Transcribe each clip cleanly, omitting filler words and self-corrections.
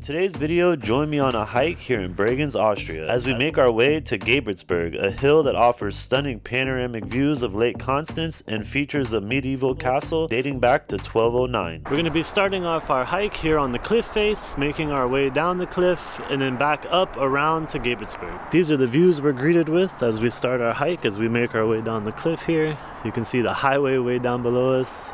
today's video, join me on a hike here in Bregenz, Austria, as we make our way to Gebhardsberg, a hill that offers stunning panoramic views of Lake Constance and features a medieval castle dating back to 1209. We're going to be starting off our hike here on the cliff face, making our way down the cliff, and then back up around to Gebhardsberg. These are the views we're greeted with as we start our hike, as we make our way down the cliff here. You can see the highway way down below us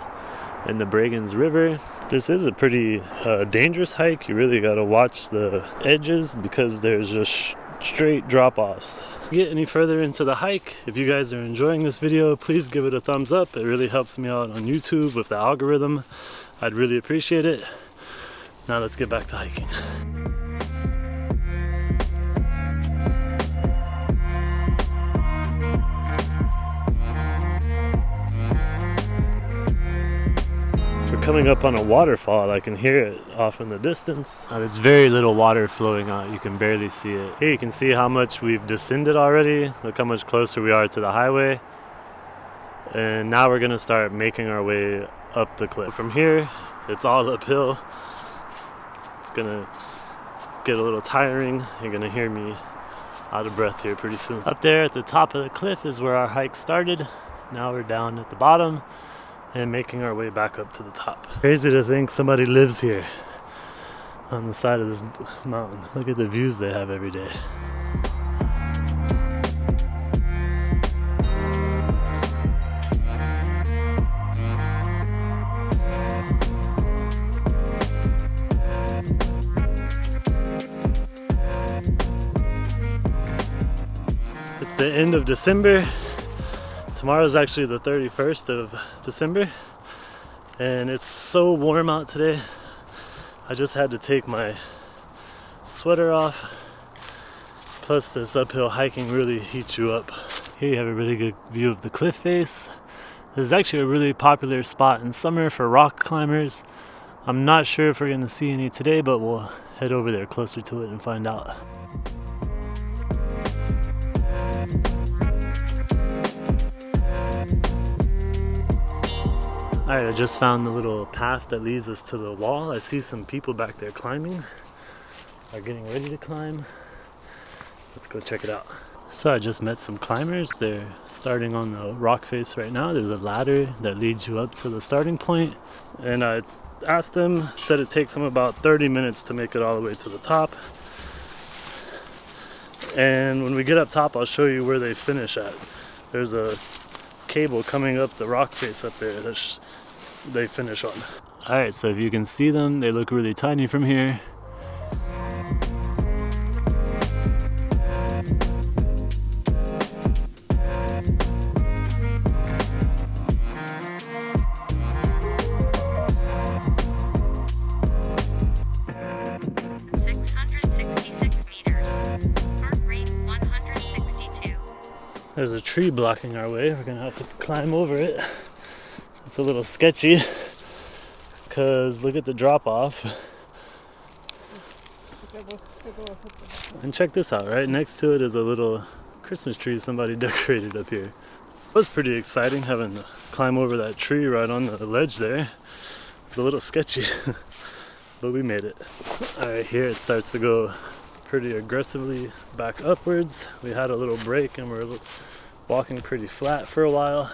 and the Bregenz River. This is a pretty dangerous hike. You really got to watch the edges because there's just straight drop-offs. Get any further into the hike, if you guys are enjoying this video, please give it a thumbs up. It really helps me out on YouTube with the algorithm. I'd really appreciate it. Now let's get back to hiking. Coming up on a waterfall, I can hear it off in the distance. There's very little water flowing out, you can barely see it. Here you can see how much we've descended already. Look how much closer we are to the highway. And now we're gonna start making our way up the cliff. From here, it's all uphill. It's gonna get a little tiring. You're gonna hear me out of breath here pretty soon. Up there at the top of the cliff is where our hike started. Now we're down at the bottom and making our way back up to the top. Crazy to think somebody lives here on the side of this mountain. Look at the views they have every day. It's the end of December. Tomorrow's actually the 31st of December, and it's so warm out today. I just had to take my sweater off. Plus this uphill hiking really heats you up. Here you have a really good view of the cliff face. This is actually a really popular spot in summer for rock climbers. I'm not sure if we're going to see any today, but we'll head over there closer to it and find out. Alright, I just found the little path that leads us to the wall. I see some people back there climbing, are getting ready to climb. Let's go check it out. So I just met some climbers. They're starting on the rock face right now. There's a ladder that leads you up to the starting point. And I asked them, said it takes them about 30 minutes to make it all the way to the top. And when we get up top, I'll show you where they finish at. There's a cable coming up the rock face up there that they finish on. Alright, so if you can see them, they look really tiny from here. There's a tree blocking our way. We're gonna have to climb over it. It's a little sketchy because look at the drop off. And check this out, right next to it is a little Christmas tree somebody decorated up here. It was pretty exciting having to climb over that tree right on the ledge there. It's a little sketchy, but we made it. Alright, here it starts to go pretty aggressively back upwards. We had a little break and we're walking pretty flat for a while.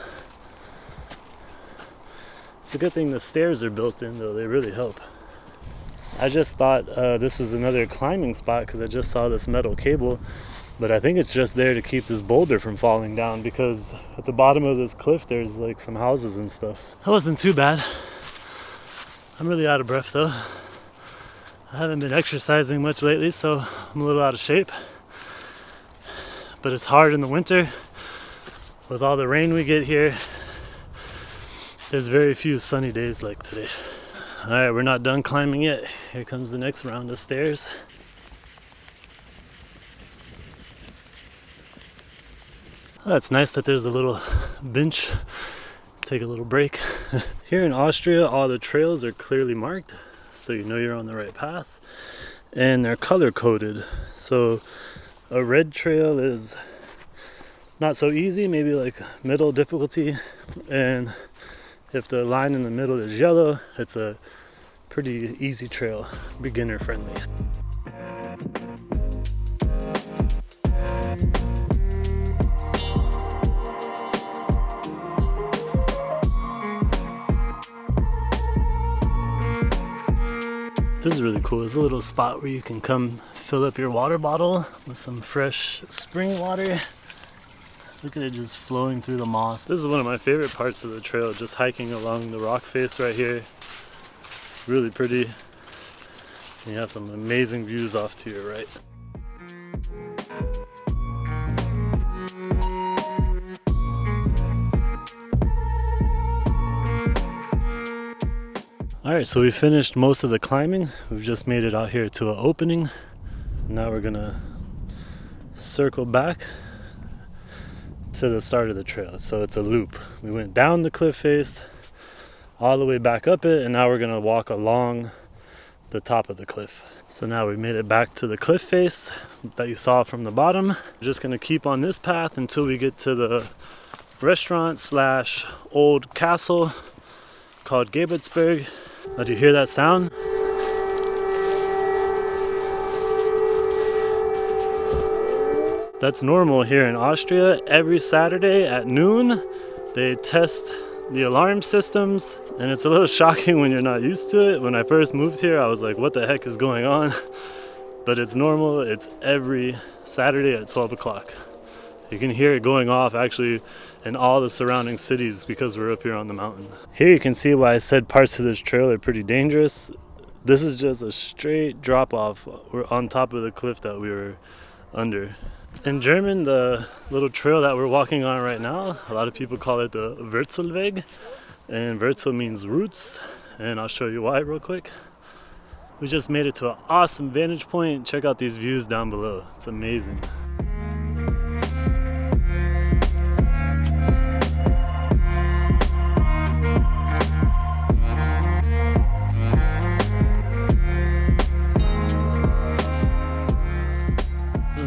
It's a good thing the stairs are built in though, they really help. I just thought this was another climbing spot because I just saw this metal cable, but I think it's just there to keep this boulder from falling down because at the bottom of this cliff there's like some houses and stuff. That wasn't too bad. I'm really out of breath though. I haven't been exercising much lately, so I'm a little out of shape. But it's hard in the winter. With all the rain we get here, there's very few sunny days like today. Alright, we're not done climbing yet. Here comes the next round of stairs. Oh, it's nice that there's a little bench. Take a little break. Here in Austria, all the trails are clearly marked, so you know you're on the right path, and they're color coded. So a red trail is not so easy, maybe like middle difficulty, and if the line in the middle is yellow, it's a pretty easy trail, beginner friendly. This is really cool. It's a little spot where you can come fill up your water bottle with some fresh spring water. Look at it just flowing through the moss. This is one of my favorite parts of the trail, just hiking along the rock face right here. It's really pretty. And you have some amazing views off to your right. Alright, so we finished most of the climbing. We've just made it out here to an opening. Now we're gonna circle back to the start of the trail. So it's a loop. We went down the cliff face, all the way back up it, and now we're gonna walk along the top of the cliff. So now we made it back to the cliff face that you saw from the bottom. We're just gonna keep on this path until we get to the restaurant slash old castle called Gebhardsberg. Now, do you hear that sound? That's normal here in Austria. Every Saturday at noon, they test the alarm systems, and it's a little shocking when you're not used to it. When I first moved here, I was like, what the heck is going on? But it's normal. It's every Saturday at 12 o'clock. You can hear it going off actually in all the surrounding cities because we're up here on the mountain. Here you can see why I said parts of this trail are pretty dangerous. This is just a straight drop off. We're on top of the cliff that we were under. In German, the little trail that we're walking on right now, a lot of people call it the Wurzelweg, and Wurzel means roots, and I'll show you why real quick. We just made it to an awesome vantage point. Check out these views down below. It's amazing.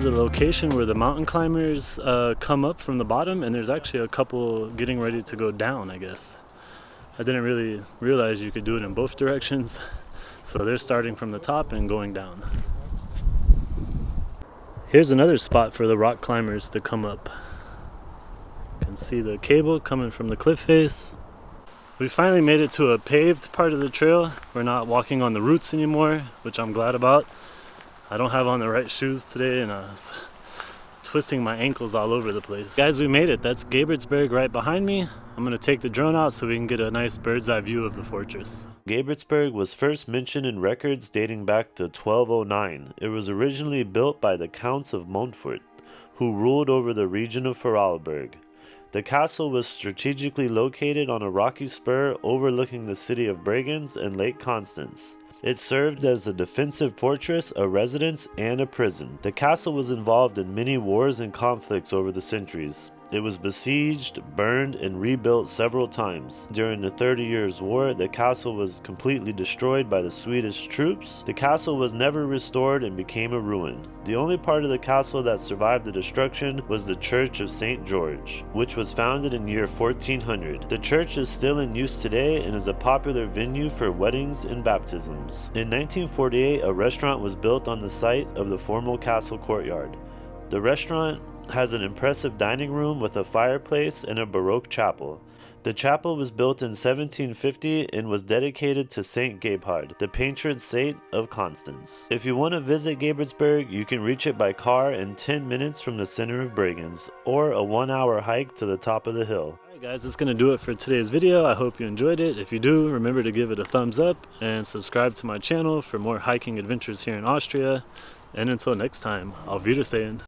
The location where the mountain climbers come up from the bottom, and there's actually a couple getting ready to go down, I guess. I didn't really realize you could do it in both directions, so they're starting from the top and going down. Here's another spot for the rock climbers to come up. You can see the cable coming from the cliff face. We finally made it to a paved part of the trail. We're not walking on the roots anymore, which I'm glad about. I don't have on the right shoes today, and I was twisting my ankles all over the place. Guys, we made it. That's Gebhardsberg right behind me. I'm gonna take the drone out so we can get a nice bird's eye view of the fortress. Gebhardsberg was first mentioned in records dating back to 1209. It was originally built by the Counts of Montfort, who ruled over the region of Vorarlberg. The castle was strategically located on a rocky spur overlooking the city of Bregenz and Lake Constance. It served as a defensive fortress, a residence, and a prison. The castle was involved in many wars and conflicts over the centuries. It was besieged, burned, and rebuilt several times. During the 30 Years' War, the castle was completely destroyed by the Swedish troops. The castle was never restored and became a ruin. The only part of the castle that survived the destruction was the Church of St. George, which was founded in year 1400. The church is still in use today and is a popular venue for weddings and baptisms. In 1948, a restaurant was built on the site of the former castle courtyard. The restaurant has an impressive dining room with a fireplace and a baroque chapel. The chapel was built in 1750 and was dedicated to Saint Gebhard, the patron saint of Constance. If you want to visit Gebhardsberg, you can reach it by car in 10 minutes from the center of Bregenz, or a 1-hour hike to the top of the hill. Alright guys, that's going to do it for today's video. I hope you enjoyed it. If you do, remember to give it a thumbs up and subscribe to my channel for more hiking adventures here in Austria. And until next time, auf Wiedersehen.